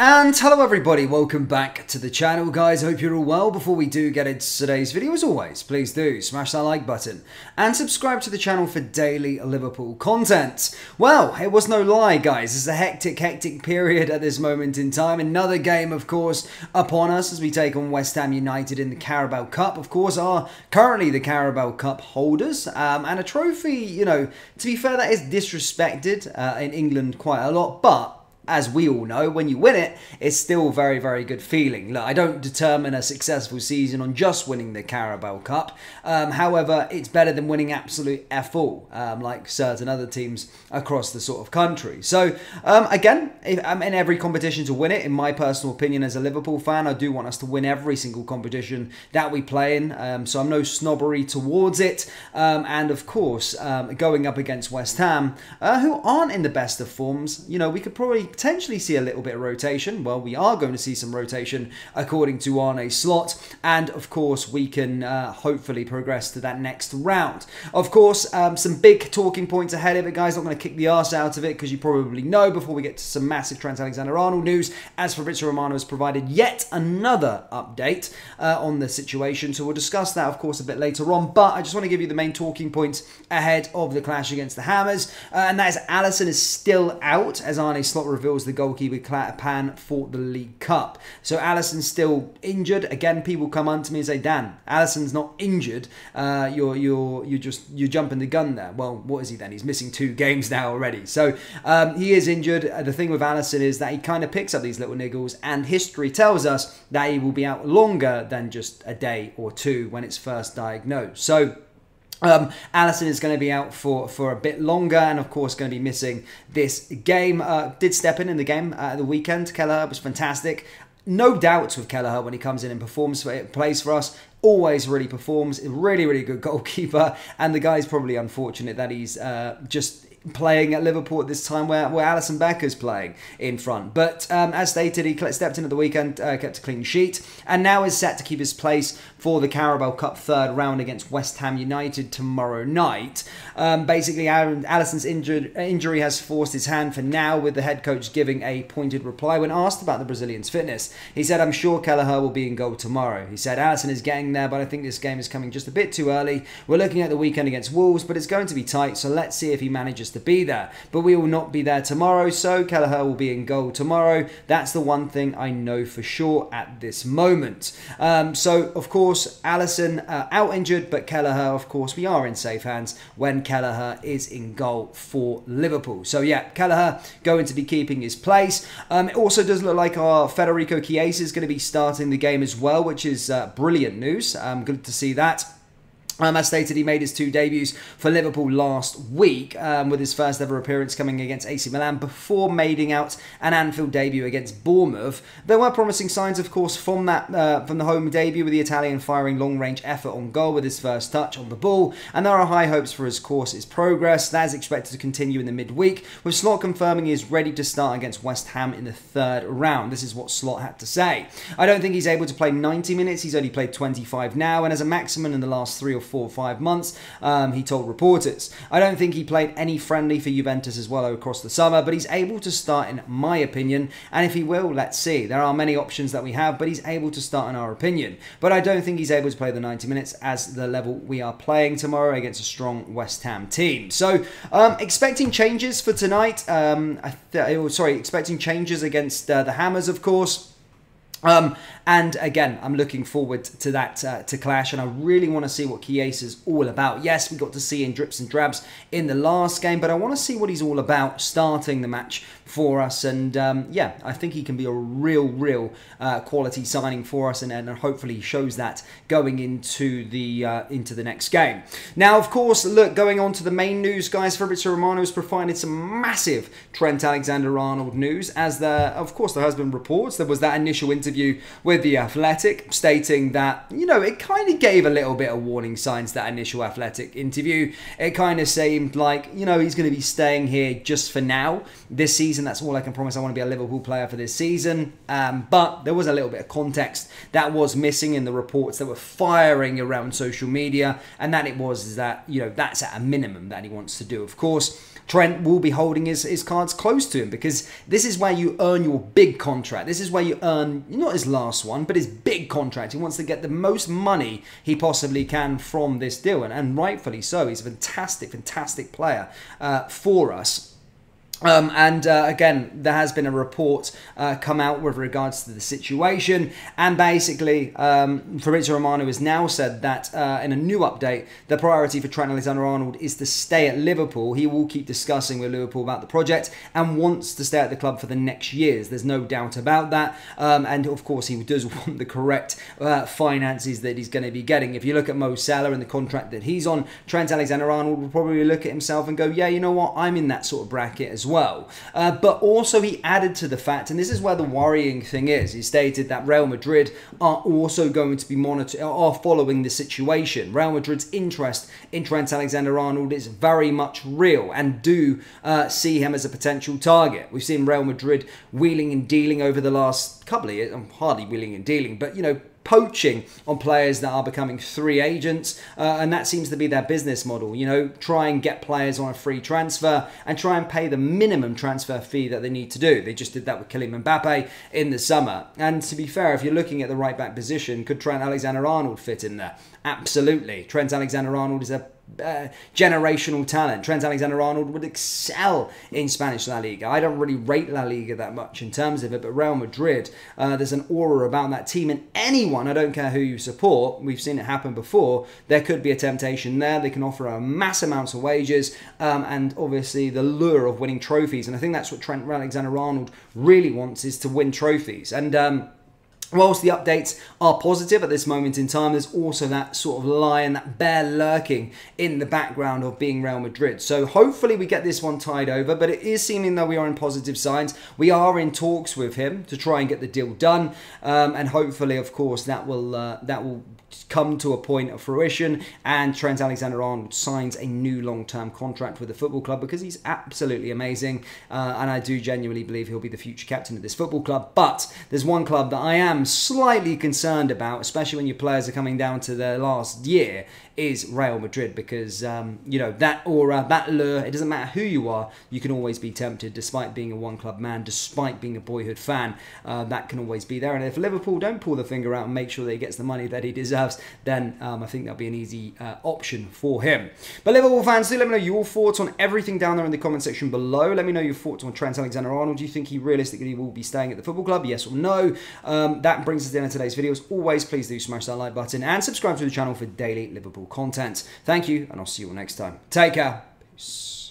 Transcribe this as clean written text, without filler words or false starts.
And hello everybody, welcome back to the channel guys, hope you're all well. Before we do get into today's video, as always, please do smash that like button and subscribe to the channel for daily Liverpool content. Well, it was no lie guys, it's a hectic period at this moment in time. Another game of course upon us as we take on West Ham United in the Carabao Cup. Of course are currently the Carabao Cup holders and a trophy, you know, to be fair that is disrespected in England quite a lot, but as we all know, when you win it, it's still a very, very good feeling. Look, I don't determine a successful season on just winning the Carabao Cup. However, it's better than winning absolute F all, like certain other teams across the sort of country. So, again, I'm in every competition to win it. In my personal opinion as a Liverpool fan, I do want us to win every single competition that we play in. So I'm no snobbery towards it. And of course, going up against West Ham, who aren't in the best of forms, you know, we could probably potentially see a little bit of rotation. Well, we are going to see some rotation according to Arnold's slot, and of course we can hopefully progress to that next round. Of course, some big talking points ahead of it, guys. Not going to kick the arse out of it because you probably know before we get to some massive Trent Arnold news, as Fabrizio Romano has provided yet another update on the situation. So we'll discuss that, of course, a bit later on. But I just want to give you the main talking points ahead of the clash against the Hammers, and that is Alisson is still out as Arnold's slot reveals the goalkeeper pan for the League Cup. So Alisson's still injured. Again, people come on to me and say, Dan, Alisson's not injured. You're jumping the gun there. Well, what is he then? He's missing 2 games now already. So he is injured. The thing with Alisson is that he kind of picks up these little niggles, and history tells us that he will be out longer than just a day or 2 when it's first diagnosed. So Alisson is going to be out for a bit longer, and of course going to be missing this game. Did step in the game at the weekend. Kelleher was fantastic. No doubts with Kelleher when he comes in and plays for us. Always really performs. Really, really good goalkeeper. And the guy's probably unfortunate that he's just playing at Liverpool at this time where Alisson Becker's playing in front. But as stated, he stepped in at the weekend, kept a clean sheet, and now is set to keep his place for the Carabao Cup third round against West Ham United tomorrow night. Basically, Alisson's injury has forced his hand for now, with the head coach giving a pointed reply when asked about the Brazilian's fitness. He said, "I'm sure Kelleher will be in goal tomorrow." He said, "Alisson is getting there, but I think this game is coming just a bit too early. We're looking at the weekend against Wolves, but it's going to be tight, so let's see if he manages to be there. But we will not be there tomorrow, so Kelleher will be in goal tomorrow. That's the one thing I know for sure at this moment." So, of course, Alisson out injured, but Kelleher, of course, we are in safe hands when Kelleher is in goal for Liverpool. So, yeah, Kelleher going to be keeping his place. It also does look like our Federico Chiesa is going to be starting the game as well, which is brilliant news. Good to see that. As stated, he made his 2 debuts for Liverpool last week, with his first ever appearance coming against AC Milan before making out an Anfield debut against Bournemouth. There were promising signs, of course, from the home debut, with the Italian firing long-range effort on goal with his first touch on the ball, and there are high hopes for his progress. That is expected to continue in the midweek, with Slot confirming he is ready to start against West Ham in the 3rd round. This is what Slot had to say. "I don't think he's able to play 90 minutes. He's only played 25 now, and as a maximum in the last 3 or 4 or 5 months, he told reporters. I don't think he played any friendly for Juventus as well across the summer, but he's able to start in my opinion, and if he will, let's see. There are many options that we have, but he's able to start in our opinion. But I don't think he's able to play the 90 minutes as the level we are playing tomorrow against a strong West Ham team." So, expecting changes for tonight. Expecting changes against the Hammers, of course. And again, I'm looking forward to that to clash, and I really want to see what Chiesa's all about. Yes, we got to see in drips and drabs in the last game, but I want to see what he's all about starting the match for us. And yeah, I think he can be a real quality signing for us, and hopefully he shows that going into the next game. Now, of course, look, going on to the main news, guys, Fabrizio Romano has provided some massive Trent Alexander-Arnold news, as of course there has been reports. There was that initial interview interview with The Athletic, stating that, you know, it kind of gave a little bit of warning signs, that initial Athletic interview. It kind of seemed like, you know, he's going to be staying here just for now. This season, that's all I can promise. I want to be a Liverpool player for this season. But there was a little bit of context that was missing in the reports that were firing around social media, and that it was is that, you know, that's at a minimum that he wants to do. Of course, Trent will be holding his cards close to him, because this is where you earn your big contract. This is where you earn, not his last one, but his big contract. He wants to get the most money he possibly can from this deal, and rightfully so. He's a fantastic, fantastic player for us. Again, there has been a report come out with regards to the situation, and basically Fabrizio Romano has now said that in a new update, the priority for Trent Alexander-Arnold is to stay at Liverpool. He will keep discussing with Liverpool about the project and wants to stay at the club for the next years. There's no doubt about that, and of course he does want the correct finances that he's going to be getting. If you look at Mo Salah and the contract that he's on, Trent Alexander-Arnold will probably look at himself and go, yeah, you know what, I'm in that sort of bracket as well. But also he added to the fact, and this is where the worrying thing is, he stated that Real Madrid are also going to be following the situation. Real Madrid's interest in Trent Alexander-Arnold is very much real, and do see him as a potential target. We've seen Real Madrid wheeling and dealing over the last couple of years, hardly wheeling and dealing, but, you know, poaching on players that are becoming free agents, and that seems to be their business model. You know, try and get players on a free transfer and try and pay the minimum transfer fee that they need to do. They just did that with Kylian Mbappe in the summer. And to be fair, if you're looking at the right back position, could Trent Alexander-Arnold fit in there? Absolutely. Trent Alexander-Arnold is a generational talent. Trent Alexander-Arnold would excel in Spanish La Liga. I don't really rate La Liga that much in terms of it, but Real Madrid, there's an aura about that team, and anyone, I don't care who you support, we've seen it happen before, there could be a temptation there. They can offer a mass amounts of wages, and obviously the lure of winning trophies, and I think that's what Trent Alexander-Arnold really wants, is to win trophies. And whilst the updates are positive at this moment in time, there's also that sort of lion, that bear lurking in the background of being Real Madrid. So hopefully we get this one tied over, but it is seeming that we are in positive signs. We are in talks with him to try and get the deal done, and hopefully, of course, that will come to a point of fruition, and Trent Alexander-Arnold signs a new long-term contract with the football club, because he's absolutely amazing, and I do genuinely believe he'll be the future captain of this football club. But there's one club that I am slightly concerned about, especially when your players are coming down to their last year, is Real Madrid, because you know, that aura, that lure, it doesn't matter who you are, you can always be tempted, despite being a one-club man, despite being a boyhood fan, that can always be there. And if Liverpool don't pull the finger out and make sure that he gets the money that he deserves, then I think that'll be an easy option for him. But Liverpool fans, do let me know your thoughts on everything down there in the comment section below. Let me know your thoughts on Trent Alexander-Arnold. Do you think he realistically will be staying at the football club? Yes or no? That brings us to the end of today's video. As always, please do smash that like button and subscribe to the channel for daily Liverpool content. Thank you, and I'll see you all next time. Take care. Peace.